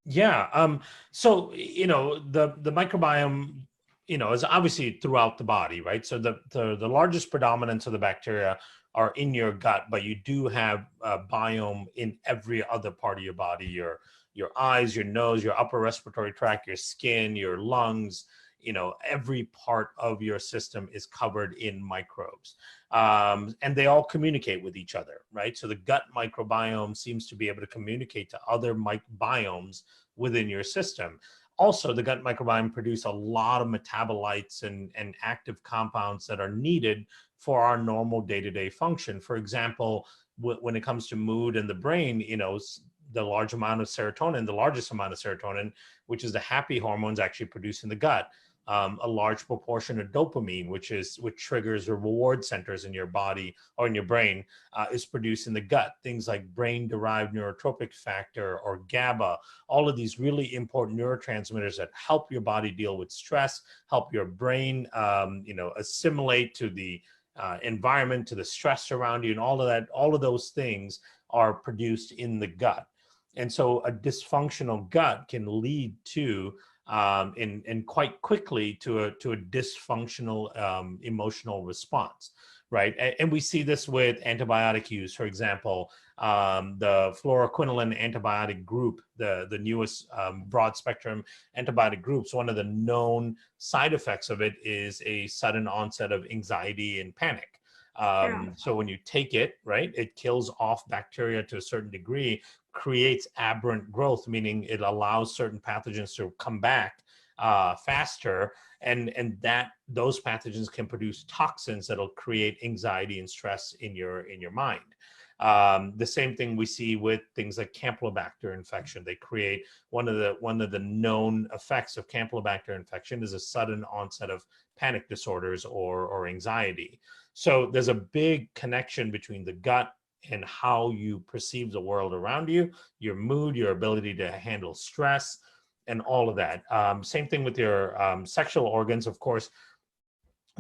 Yeah. So, the microbiome, is obviously throughout the body, right? So the largest predominance of the bacteria are in your gut, but you do have a biome in every other part of your body, your eyes, your nose, your upper respiratory tract, your skin, your lungs, every part of your system is covered in microbes. And they all communicate with each other, right? So the gut microbiome seems to be able to communicate to other biomes within your system. Also, the gut microbiome produce a lot of metabolites and active compounds that are needed for our normal day-to-day function. For example, when it comes to mood and the brain, the largest amount of serotonin, which is the happy hormones, actually produced in the gut. A large proportion of dopamine, which triggers reward centers in your body or in your brain, is produced in the gut. Things like brain-derived neurotropic factor or GABA, all of these really important neurotransmitters that help your body deal with stress, help your brain, assimilate to the environment, to the stress around you, and all of that. All of those things are produced in the gut. And so a dysfunctional gut can lead to and quite quickly to a dysfunctional emotional response, right? And we see this with antibiotic use. For example, the fluoroquinoline antibiotic group, the newest broad spectrum antibiotic groups, one of the known side effects of it is a sudden onset of anxiety and panic. Yeah. So when you take it, right, it kills off bacteria to a certain degree, creates aberrant growth, meaning it allows certain pathogens to come back faster, and that those pathogens can produce toxins that'll create anxiety and stress in your mind. The same thing we see with things like Campylobacter infection. They create one of the known effects of Campylobacter infection is a sudden onset of panic disorders or anxiety. So there's a big connection between the gut and how you perceive the world around you, your mood, your ability to handle stress, and all of that. Same thing with your sexual organs. Of course,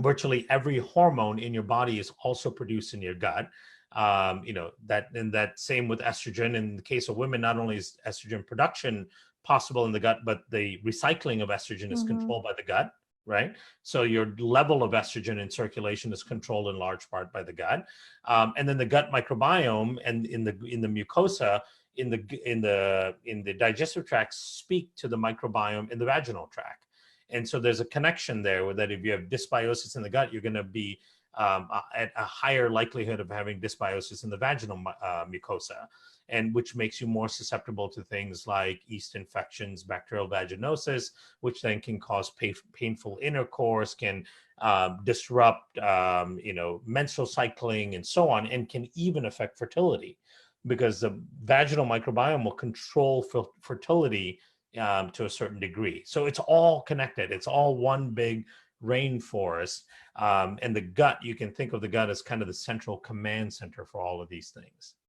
virtually every hormone in your body is also produced in your gut. That same with estrogen. In the case of women, not only is estrogen production possible in the gut, but the recycling of estrogen is Mm-hmm. controlled by the gut, right? So your level of estrogen in circulation is controlled in large part by the gut. And then the gut microbiome and in the mucosa, in the digestive tract, speak to the microbiome in the vaginal tract. And so there's a connection there with that. If you have dysbiosis in the gut, you're going to be at a higher likelihood of having dysbiosis in the vaginal mucosa, and which makes you more susceptible to things like yeast infections, bacterial vaginosis, which then can cause painful intercourse, can disrupt, menstrual cycling, and so on, and can even affect fertility, because the vaginal microbiome will control fertility to a certain degree. So it's all connected. It's all one big rainforest. And the gut, you can think of the gut as kind of the central command center for all of these things.